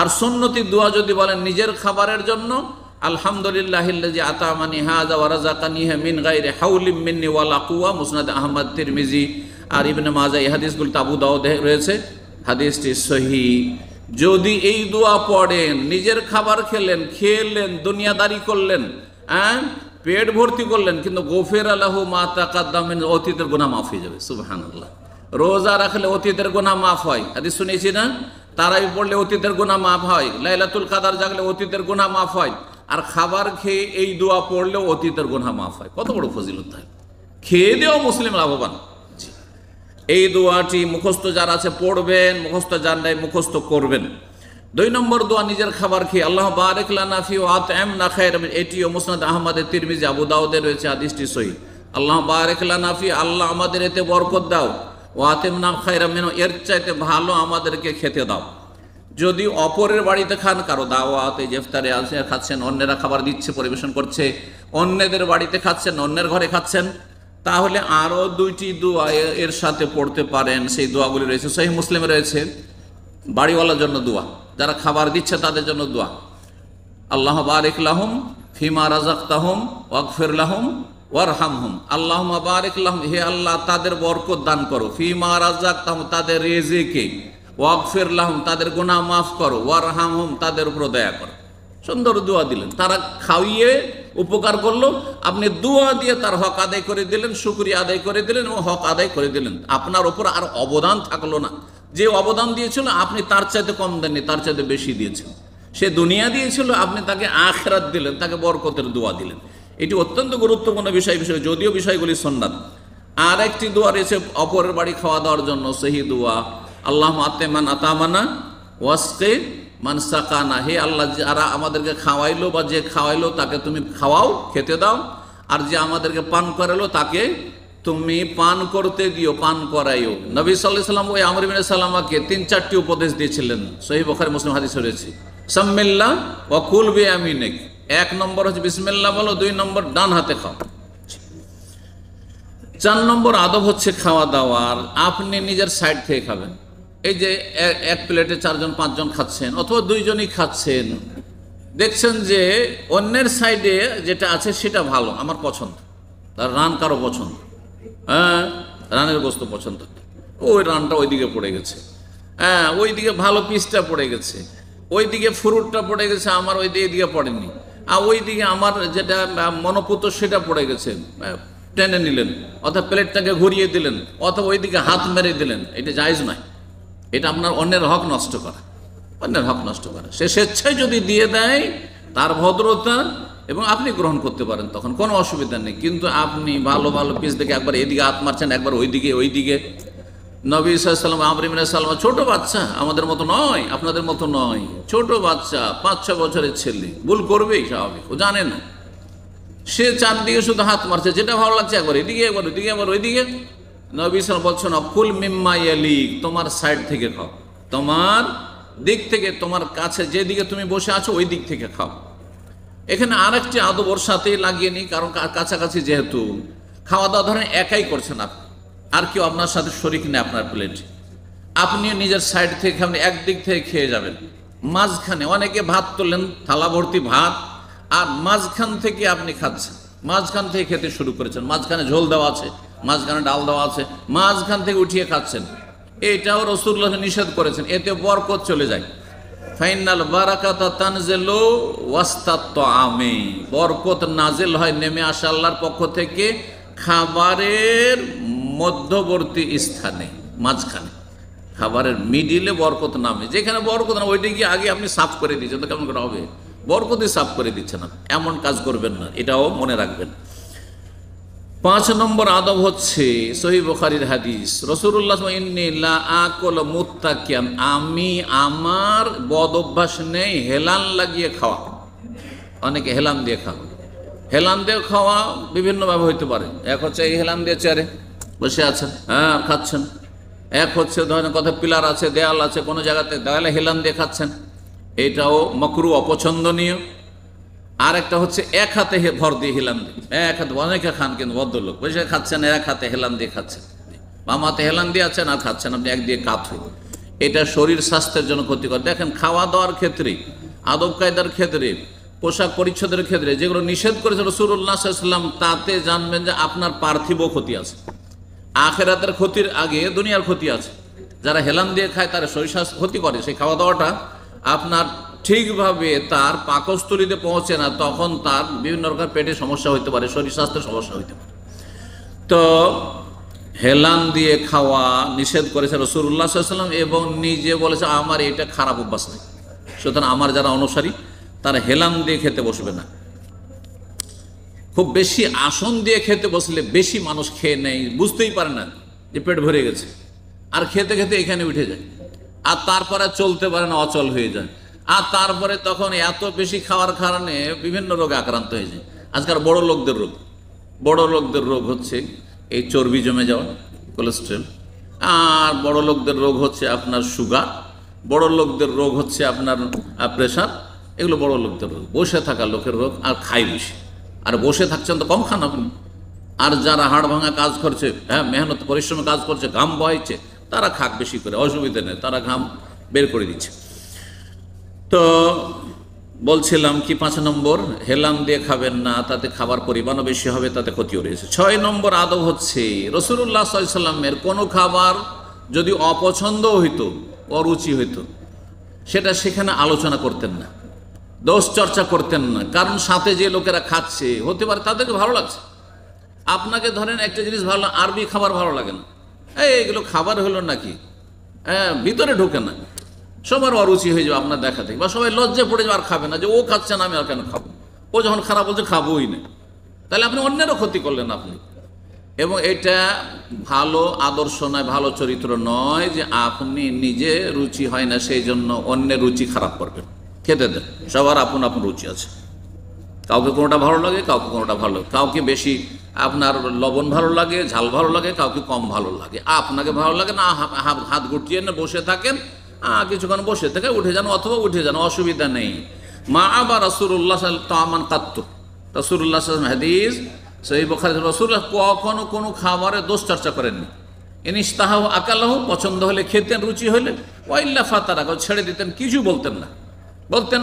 আর সুন্নতি দোয়া যদি বলেন নিজের খাবারের জন্য, আলহামদুলিল্লাহিল্লাযী আতামানি হাযা ওয়া রাযাকানিহি মিন গায়রি হাওলিন মিন্নি ওয়ালা কুওয়া, মুসনাদ আহমদ, তিরমিজি আর ইবনে মাজাহ। এই হাদিসগুলো আবু দাউদে রয়েছে, হাদিসটি সহিহ। যদি এই দোয়া পড়েন, নিজের খাবার খেলেন, দুনিয়াদারি করলেন, পেট ভর্তি করলেন, কিন্তু গফিরা লাহু মা তাকাদ্দাম মিন, অতীতের গুনাহ মাফ হয়ে যাবে। সুবহানাল্লাহ। রোজা রাখলে অতীতের গুনাহ মাফ হয়, হাদিস শুনেছি না? তারাবি পড়লে অতীতের গুনাহ মাফ হয়, লাইলাতুল কদর জাগলে অতীতের গুনাহ মাফ হয়, আর খাবার খেয়ে এই দোয়া পড়লেও অতীতের গুনাহ মাফ হয়। কত বড় ফজিলত! হয় খেয়ে দিয়েও মুসলিম লাভবান। এই দোয়াটি মুখস্থ যারা আছে পড়বেন, মুখস্থ যার নাই মুখস্থ করবেন। 2 নম্বর দোয়া নিজের খাবার খেয়ে, আল্লাহ বারিক লানা ফি ওয়া আত'আমনা খায়রান, এটিও মুসনাদ আহমদ, তিরমিজি, আবু দাউদে রয়েছে, হাদিসটি সহিহ। আল্লাহ বারিক লানা ফি, আল্লাহ আমাদের এতে বরকত দাও, ওয়া আত'আমনা খায়রান মিনহু, এর চাইতে ভালো আমাদেরকে খেতে দাও। যদি অপরের বাড়িতে খান, কারো দাওয়াত, এই ইফতারে আছে খাচ্ছেন, অন্যেরা খাবার দিচ্ছে, পরিবেশন করছে, অন্যদের বাড়িতে খাচ্ছেন, অন্যের ঘরে খাচ্ছেন, তাহলে আরও 2টি দোয়া এর সাথে পড়তে পারেন। সেই দোয়াগুলি রয়েছে সহিহ মুসলিমে রয়েছে। বাড়িওয়ালার জন্য দোয়া, যারা খাবার দিচ্ছে তাদের জন্য দোয়া, আল্লাহ বারিক লাহুম ফিমা রাযাকতাহুম ওয়াগফির লাহুম ওয়ারহামহুম। আল্লাহুম্মা বারিক লাহুম, হে আল্লাহ তাদের বরকত দান করো, ফিমা রাযাকতাহুম, তাদের রিজিকে, ওয়াগফির লাহুম, তাদের গুনাহ মাফ করো, ওয়ারহামহুম, তাদের উপর দয়া করো। সুন্দর দোয়া দিলেন, তারা খাইয়ে উপকার করলো, আপনি দোয়া দিয়ে তার হক আদায় করে দিলেন, শুকরিয়া আদায় করে দিলেন এবং হক আদায় করে দিলেন। আপনার ওপর আর অবদান থাকলো না। যে অবদান দিয়েছিল আপনি তার চাইতে কম দেননি, তার চাইতে বেশি দিয়েছেন। সে দুনিয়া দিয়েছিল, আপনি তাকে আখিরাত দিলেন, তাকে বরকতের দোয়া দিলেন। এটি অত্যন্ত গুরুত্বপূর্ণ বিষয়, যদিও বিষয়গুলি সুন্নাত। আর একটি দোয়া রয়েছে অপরের বাড়ি খাওয়া দাওয়ার জন্য, সেই দোয়া, আল্লাহ আতেমান আতামানা ওয়াসকে মান সাকানা, হে আল্লাহ যারা আমাদেরকে খাওয়াইলো বা যে খাওয়াইলো তাকে তুমি খাওয়াও, খেতে দাও, আর যে আমাদেরকে পান করালো তাকে তুমি পান করতে দিও, পান করাইও। নবী সাল্লাল্লাহু আলাইহি ওয়াসাল্লাম ওই আমর ইবনে সালামাকে 3-4টি উপদেশ দিয়েছিলেন, সহিহ বুখারী মুসলিম হাদিস রয়েছে। সাম্মিল্লাহ ওয়া কুল বিয়ামিনিক, 1 নম্বর হচ্ছে বিসমিল্লাহ বলো, 2 নম্বর ডান হাতে খাও। 4 নম্বর আদব হচ্ছে খাওয়া দাওয়ার, আপনি নিজের সাইড থেকে খাবেন। এই যে এক প্লেটে 4 জন 5 জন খাচ্ছেন, অথবা 2 জনই খাচ্ছেন, দেখছেন যে অন্যের সাইডে যেটা আছে সেটা ভালো, আমার পছন্দ, তার রান কারো পছন্দ, রানের গোস্ত পছন্দ, ওই রানটা ওইদিকে পড়ে গেছে, ওইদিকে ভালো পিসটা পড়ে গেছে, ওইদিকে ফ্রুটটা পড়ে গেছে, আমার ওইদিকে পড়েনি, আর ওইদিকে আমার যেটা মনোপুত সেটা পড়ে গেছে, টেনে নিলেন, অথবা প্লেটটাকে ঘুরিয়ে দিলেন, অথবা ওইদিকে হাত মেরে দিলেন। এটা জায়েজ নয়, এটা আপনার অন্যের হক নষ্ট করা, অন্যের হক নষ্ট করা। সে স্বেচ্ছায় যদি দিয়ে দেয়, তার ভদ্রতা, এবং আপনি গ্রহণ করতে পারেন, তখন কোনো অসুবিধা নেই। কিন্তু আপনি ভালো ভালো পিস দেখে একবার এদিকে হাত মারছেন, একবার ওইদিকে। নবী সাল্লাল্লাহু আলাইহি ওয়াসাল্লাম, আমর ইবনে সালমা, ছোট বাচ্চা, আমাদের মতো নয়, আপনাদের মতো নয়, ছোট বাচ্চা, 5-6 বছরের ছেলে, ভুল করবেই, স্বাভাবিক, ও জানে না, সে চারদিকে শুধু হাত মারছে, যেটা ভালো লাগছে একবার এদিকে, একবার ওইদিকে, একবার ওইদিকে। নবী সাল্লাল্লাহু বলছেন, কুল মিম্মা ইয়ালিক, তোমার সাইড থেকে খাও, তোমার দিক থেকে, তোমার কাছে যেদিকে তুমি বসে আছো ওই দিক থেকে খাও। এখানে আরেকটি আদব ওর সাথেই লাগিয়ে নিই, কারণ কাছাকাছি যেহেতু খাওয়া দাওয়া ধরেন একাই করছেন আপনি, আর কেউ আপনার সাথে শরিক নেই আপনার প্লেটে, আপনি নিজের সাইড থেকে আপনি একদিক থেকে খেয়ে যাবেন, মাঝখানে অনেকে ভাত তোলেন, থালা ভর্তি ভাত, আর মাঝখান থেকে আপনি খাচ্ছেন, মাঝখান থেকে খেতে শুরু করেছেন, মাঝখানে ঝোল দেওয়া আছে, মাঝখানে ডাল দেওয়া আছে, মাঝখান থেকে উঠিয়ে খাচ্ছেন। এটাও রাসূলুল্লাহ নিষেধ করেছেন, এতে বরকত চলে যায়। ফাইনাল বারাকাতা তানজিলু ওয়াসতাত তাআমি, বরকত নাজিল হয়, নেমে আসে আল্লাহর পক্ষ থেকে খাবারের মধ্যবর্তী স্থানে, মাঝখানে, খাবারের মিডিলে বরকত নামে। যেখানে বরকত না ওইটা গিয়ে আগে আপনি সাফ করে দিচ্ছেন, তো কেমন করে হবে? বরকতই সাফ করে দিচ্ছে না, এমন কাজ করবেন না, এটাও মনে রাখবেন। 5 নম্বর আদব হচ্ছে সহিহ বুখারীর হাদিস, রাসূলুল্লাহ ইন্নী লা আকুলু মুত্তাকিয়ান, আমি আমার বদ অভ্যাস নেই হেলান লাগিয়ে খাওয়া। অনেকে হেলান দিয়ে খাওয়া, হেলান দিয়ে খাওয়া বিভিন্নভাবে হইতে পারে। এক হচ্ছে এই হেলান দিয়ে চেয়ারে বসে আছেন, খাচ্ছেন। এক হচ্ছে ধরেন কথা পিলার আছে, দেয়াল আছে, কোনো জায়গাতে দেয়ালে হেলান দিয়ে খাচ্ছেন, এটাও মাকরুহ, অপছন্দনীয়। আর একটা হচ্ছে এক হাতে ভর দিয়ে হেলান দিয়ে, এক হাতে, অনেকে খান কিন্তু ভদ্রলোক বসে খাচ্ছেন, এক হাতে হেলান দিয়ে খাচ্ছেন, বাম হাতে হেলান দিয়ে আছেন আর খাচ্ছেন আপনি এক দিয়ে কাত হয়ে। এটা শরীর স্বাস্থ্যের জন্য ক্ষতিকর। দেখেন, খাওয়া দাওয়ার ক্ষেত্রে, আদব কায়দার ক্ষেত্রে, পোশাক পরিচ্ছদের ক্ষেত্রে যেগুলো নিষেধ করেছে রাসূলুল্লাহ সাল্লাল্লাহু আলাইহি ওয়াসাল্লাম, তাতে জানবেন যে আপনার পার্থিব ক্ষতি আছে। আখিরাতের ক্ষতির আগে দুনিয়ার ক্ষতি আছে। যারা হেলান দিয়ে খায় তারা শরীর স্বাস্থ্য ক্ষতি করে। সেই খাওয়া দাওয়াটা আপনার ঠিকভাবে তার পাকস্থলীতে পৌঁছে না, তখন তার বিভিন্ন রকম পেটে সমস্যা হইতে পারে, শরীর স্বাস্থ্যের সমস্যা হইতে পারে। তো হেলান দিয়ে খাওয়া নিষেধ করেছে রাসূলুল্লাহ সাল্লাল্লাহু আলাইহি ওয়াসাল্লাম, এবং নিজে বলেছে আমার এটা খারাপ অভ্যাস নেই। সুতরাং আমার যারা অনুসারী তারা হেলান দিয়ে খেতে বসবে না। খুব বেশি আসন দিয়ে খেতে বসলে বেশি মানুষ খেয়ে নেয়, বুঝতেই পারে না যে পেট ভরে গেছে, আর খেতে খেতে এখানে উঠে যায়, আর তারপরে চলতে পারে না, অচল হয়ে যায়, আর তারপরে তখন এত বেশি খাওয়ার কারণে বিভিন্ন রোগে আক্রান্ত হয়ে যায়। আজকাল বড় লোকদের রোগ হচ্ছে এই চর্বি জমে যাওয়া, কোলেস্ট্রল, আর বড় লোকদের রোগ হচ্ছে আপনার সুগার, বড় লোকদের রোগ হচ্ছে আপনার প্রেশার। এগুলো বড় লোকদের রোগ, বসে থাকা লোকের রোগ, আর খাই বেশি। আর বসে থাকছেন তো কম খান আপনি। আর যারা হাড় ভাঙা কাজ করছে, হ্যাঁ, মেহনত পরিশ্রমে কাজ করছে, ঘাম বহাইছে, তারা খাক বেশি করে, অসুবিধা নেই, তারা ঘাম বের করে দিচ্ছে। তো বলছিলাম কি, 5 নম্বর, হেলান দিয়ে খাবেন না, তাতে খাবার পরিমাণও বেশি হবে, তাতে ক্ষতিও রয়েছে। 6 নম্বর আদব হচ্ছে রাসূলুল্লাহ সাল্লাল্লাহু আলাইহি ওয়াসাল্লামের কোনো খাবার যদি অপছন্দ হইতো, অরুচি হইতো, সেটা সেখানে আলোচনা করতেন না, দোষ চর্চা করতেন না। কারণ সাথে যে লোকেরা খাচ্ছে, হতে পারে তাদেরকে ভালো লাগছে। আপনাকে ধরেন একটা জিনিস ভালো, আরবি খাবার ভালো লাগে না, এইগুলো খাবার হলো নাকি, হ্যাঁ, ভিতরে ঢোকে না, সবার অরুচি হয়ে যাবে আপনার দেখা থেকে, বা সবাই লজ্জা পড়ে যাবে, আর খাবে না, যে ও খাচ্ছে না আমি আর কেন খাবো, ও যখন খারাপ বলছে খাবোই না, তাহলে আপনি অন্যেরও ক্ষতি করলেন আপনি। এবং এটা ভালো আদর্শ নয়, ভালো চরিত্র নয় যে আপনি নিজে রুচি হয় না সেই জন্য অন্যের রুচি খারাপ করবেন। খেতে দেন, সবার আপন আপন রুচি আছে, কাউকে কোনোটা ভালো লাগে, কাউকে কোনোটা ভালো লাগে, কাউকে বেশি আপনার লবণ ভালো লাগে, ঝাল ভালো লাগে, কাউকে কম ভালো লাগে। আপনাকে ভালো লাগে না, হাত গুটিয়ে না বসে থাকেন, কিছুক্ষণ বসে থেকে উঠে যান, অথবা উঠে যান, অসুবিধা নেই। মা আবার রাসূলুল্লাহ তামান কাত্তু, রাসূলুল্লাহ হাদিস সহিহ বুখারী, রাসূলুল্লাহ কখনো কোনো খাবারে দোষ চর্চা করেননি। ইনিশতাহাহু আকালাহু, পছন্দ হলে খেতেন, রুচি হলে, ওয়াইল্লা ফাতারাকাহু, ছেড়ে দিতেন, কিছু বলতেন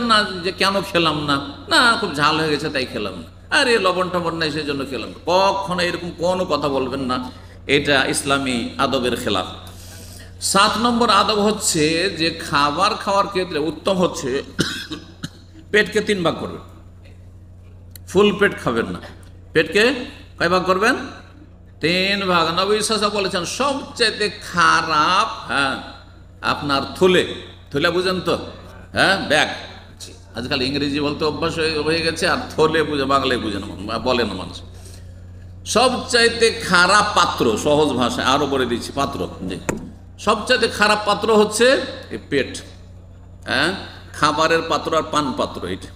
না যে কেন খেলাম না, না খুব ঝাল হয়ে গেছে তাই খেলাম না, আরে লবণ টবণ নাই সেই জন্য খেলাম না, কখনো এরকম কোনো কথা বলবেন না। এটা ইসলামী আদবের খেলাফ। 7 নম্বর আদব হচ্ছে যে খাবার খাওয়ার ক্ষেত্রে উত্তম হচ্ছে পেটকে 3 ভাগ করবেন। ফুল পেট খাবেন না, পেটকে কয় ভাগ করবেন? 3 ভাগ। নবী সাল্লাল্লাহু আলাইহি ওয়াসাল্লাম বলেছেন সবচেয়ে খারাপ, হ্যাঁ, আপনার থলে বুঝেন তো, হ্যাঁ, ব্যাগ, আজকাল ইংরেজি বলতে অভ্যাস হয়ে গেছে, আর থলে বুঝে বাংলায় বুঝে না, বলে না মানুষ। সবচাইতে খারাপ পাত্র, সহজ ভাষায় আরো বলে দিচ্ছি, পাত্র, যে সবচাইতে খারাপ পাত্র হচ্ছে এই পেট, হ্যাঁ, খাবারের পাত্র আর পান পাত্র, এটা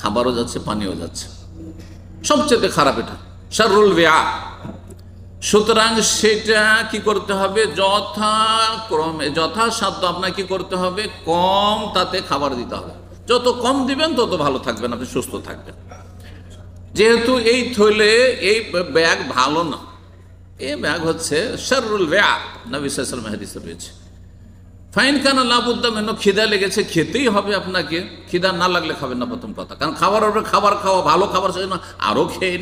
খাবারও যাচ্ছে পানিও যাচ্ছে, সবচেয়ে খারাপ এটা, শাররুল বিআ। সুতরাং সেটা কি করতে হবে, যথাক্রমে যথাসাধ্য আপনাকে কি করতে হবে, কম তাতে খাবার দিতে হবে। যত কম দিবেন তত ভালো থাকবেন, আপনি সুস্থ থাকবেন। যেহেতু এই থলে, এই ব্যাগ ভালো না, এই ব্যাগ হচ্ছে শাররুল বিআ, নবী সাল্লাল্লাহু আলাইহি ওয়াসাল্লাম হাদিসে রয়েছে। ফাইন কানা লাবুদ্দা মিনহু, খিদা লেগেছে, খেতেই হবে আপনাকে, খিদা না লাগলে খাবেন না, প্রথম কথা। কারণ খাবার খাওয়া, ভালো খাবার সেই না আরও খেয়ে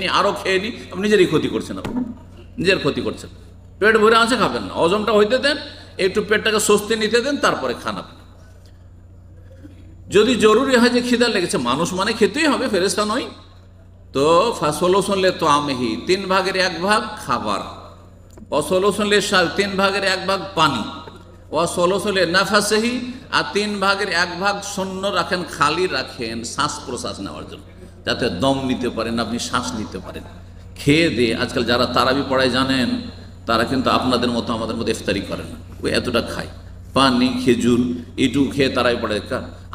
নি, আপনি নিজেরই ক্ষতি করছেন, আপনি নিজের ক্ষতি করছেন। পেট ভরে আছে, খাবেন না, হজমটা হইতে দেন, একটু পেটটাকে স্বস্তি নিতে দেন, তারপরে খান আপনি। যদি জরুরি হয় যে খিদা লেগেছে, মানুষ মানে খেতেই হবে, ফেরেশতা নয়, তো ফাসলুসুন লিতাআমিহি, 3 ভাগের 1 ভাগ খাবার, ওয়াসলুসুন লিশার, 3 ভাগের 1 ভাগ পানি, ওয়াসলুসুন লিনাফাসিহি, আর 3 ভাগের 1 ভাগ শূন্য রাখেন, খালি রাখেন শ্বাস প্রশ্বাস নেওয়ার জন্য, যাতে দম নিতে পারেন, আপনি শ্বাস নিতে পারেন। খেয়ে দিয়ে আজকাল যারা তারাবি পড়ায় জানেন, তারা কিন্তু আপনাদের মতো আমাদের মতো ইফতারি করে না, ওই এতটা খায়, পানি খেজুর এটুকু খেয়ে তারাই পড়ে।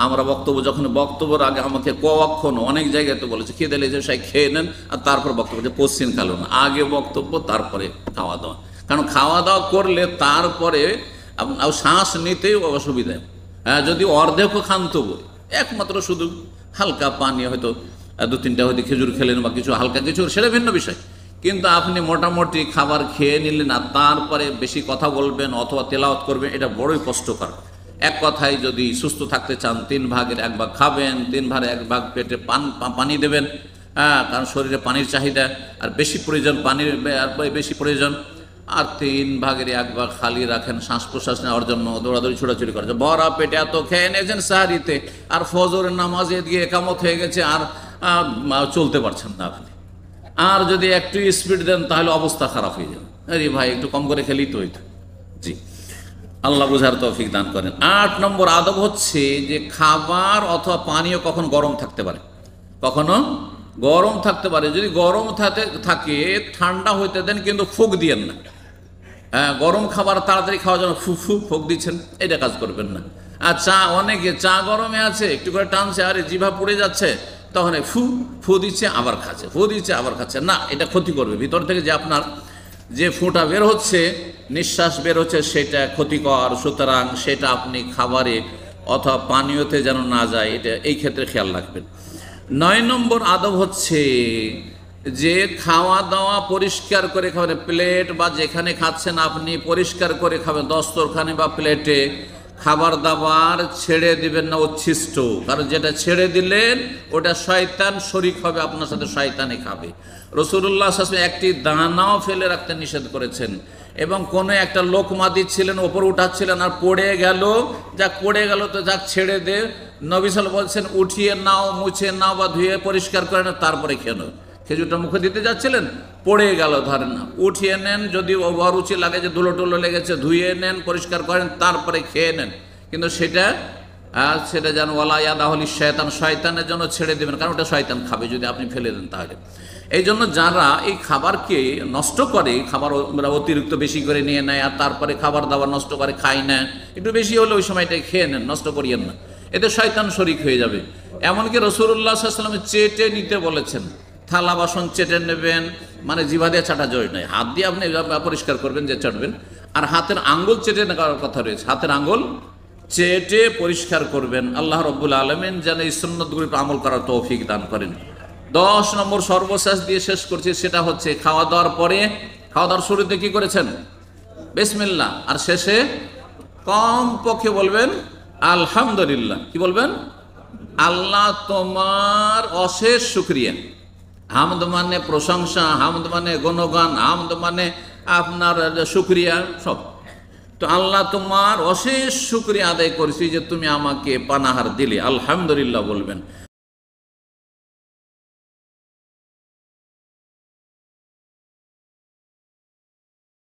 আমরা বক্তব্যের আগে আমাকে কখনো অনেক জায়গায় তো বলেছে খেয়ে দিলে যে সাই খেয়ে নেন, আর তারপর বক্তব্য, যে পশ্চিম কালো না, আগে বক্তব্য তারপরে খাওয়া দাওয়া। কারণ খাওয়া দাওয়া করলে তারপরে আপনার শ্বাস নিতেই অসুবিধা। হ্যাঁ, যদি অর্ধেকও খান তবু একমাত্র শুধু হালকা পানি, হয়তো 2-3টা হয়তো খেজুর খেলেন বা কিছু হালকা কিছু, সেটা ভিন্ন বিষয়। কিন্তু আপনি মোটামুটি খাবার খেয়ে নিলেন আর তারপরে বেশি কথা বলবেন অথবা তেলাওয়াত করবেন, এটা বড়ই কষ্টকর। এক কথায় যদি সুস্থ থাকতে চান 3 ভাগের 1 ভাগ খাবেন, 3 ভাগের 1 ভাগ পেটে পানি দেবেন। হ্যাঁ, কারণ শরীরে পানির চাহিদা আর বেশি প্রয়োজন, পানির বেশি প্রয়োজন। আর 3 ভাগের 1 ভাগ খালি রাখেন শ্বাস প্রশ্বাস নেওয়ার জন্য, দৌড়াদৌড়ি ছোটাছুটি করেছে। বড় পেটে এত খেয়ে নিয়েছেন সাহারিতে, আর ফজরের নামাজে গিয়ে একামত হয়ে গেছে, আর চলতে পারছেন না আপনি। আর যদি একটু স্পিড দেন তাহলে অবস্থা খারাপ হয়ে যাবে। আরে ভাই, একটু কম করে খেলেই তো হইতো। জি, আল্লাহ বুঝার তৌফিক দান করেন। 8 নম্বর আদব হচ্ছে যে খাবার অথবা পানীয় কখন গরম থাকতে পারে, কখনো গরম থাকতে পারে। যদি গরম থাকে ঠান্ডা হইতে দেন, কিন্তু ফুক দিয়েন না। হ্যাঁ, গরম খাবার তাড়াতাড়ি খাওয়ার জন্য ফুক দিচ্ছেন, এটা কাজ করবেন না। আর চা, অনেকে চা গরমে আছে, একটু করে টানছে, আরে জিভা পুড়ে যাচ্ছে, তখন ফু দিচ্ছে আবার খাচ্ছে, ফু দিচ্ছে আবার খাচ্ছে, না, এটা ক্ষতি করবে। ভিতর থেকে যে আপনার যে ফুটা বের হচ্ছে, নিঃশ্বাস বের হচ্ছে, সেটা ক্ষতিকর। সুতরাং সেটা আপনি খাবারে অথবা পানীয়তে যেন না যায়, এটা এই ক্ষেত্রে খেয়াল রাখবেন। 9 নম্বর আদব হচ্ছে যে খাওয়া দাওয়া পরিষ্কার করে খাবেন। প্লেট বা যেখানে খাচ্ছেন আপনি পরিষ্কার করে খাবেন। দস্তরখানে বা প্লেটে খাবার দাবার ছেড়ে দিবেন না উচ্ছিষ্ট, কারণ যেটা ছেড়ে দিলেন ওটা শয়তান শরিক হবে, আপনার সাথে শয়তানে খাবে। রাসূলুল্লাহ সাল্লাল্লাহু আলাইহি ওয়াসাল্লাম একটি দানাও ফেলে রাখতে নিষেধ করেছেন, এবং কোনো একটা লোকমা দিচ্ছিলেন, ওপর উঠাচ্ছিলেন, আর পড়ে গেল, যাক পড়ে গেল তো যাক ছেড়ে দে। নবী সাল্লাল্লাহু আলাইহি ওয়াসাল্লাম বলছেন উঠিয়ে নাও, মুছে নাও বা ধুয়ে পরিষ্কার করে নাও, তারপরে খেয়ে নাও। খেজুরটা মুখে দিতে যাচ্ছিলেন, পড়ে গেল, ধরেন না, উঠিয়ে নেন, যদি অরুচি লাগে যে ধুলো টুলো লেগেছে, ধুয়ে নেন, পরিষ্কার করেন, তারপরে খেয়ে নেন। কিন্তু সেটা যেন ওয়ালা ইয়াদাহুল শয়তান, শয়তানের জন্য ছেড়ে দেবেন, কারণ ওটা শয়তান খাবে যদি আপনি ফেলে দেন তাহলে। এই জন্য যারা এই খাবারকে নষ্ট করে, খাবার অতিরিক্ত বেশি করে নিয়ে নেয় আর তারপরে খাবার দাবার নষ্ট করে খায় না, একটু বেশি হলে ওই সময়টাই খেয়ে নেন, নষ্ট করিয়েন না, এতে শয়তান শরিক হয়ে যাবে। এমনকি রাসূলুল্লাহ সাল্লাল্লাহু আলাইহি ওয়াসাল্লাম চেটে নিতে বলেছেন, থালা বাসন চেটে নেবেন, মানে জিভা দিয়ে চাটা জয় নয়, হাত দিয়ে আপনি পরিষ্কার করবেন, যে চাটবেন। আর হাতের আঙ্গুল চেটে নেওয়ার কথা রয়েছে, হাতের আঙ্গুল চেটে পরিষ্কার করবেন। আল্লাহ রাব্বুল আলামিন যেন এই সুন্নতগুলি আমল করার তৌফিক দান করেন। 10 নম্বর সর্বশেষ দিয়ে শেষ করছি, সেটা হচ্ছে খাওয়া দাওয়ার পরে, খাওয়া দাওয়ার শুরুতে কি করেছেন? বিসমিল্লাহ, আর শেষে কম পক্ষে বলবেন আলহামদুলিল্লাহ। কি বলবেন? আল্লাহ তোমার অশেষ শুকরিয়া। হামদ মানে প্রশংসা, হামদ মানে গুণগান, হামদ মানে আপনার শুকরিয়া সব। তো আল্লাহ তোমার অশেষ শুকরিয়া আদায় করছি যে তুমি আমাকে পানাহার দিলে, আলহামদুলিল্লাহ বলবেন।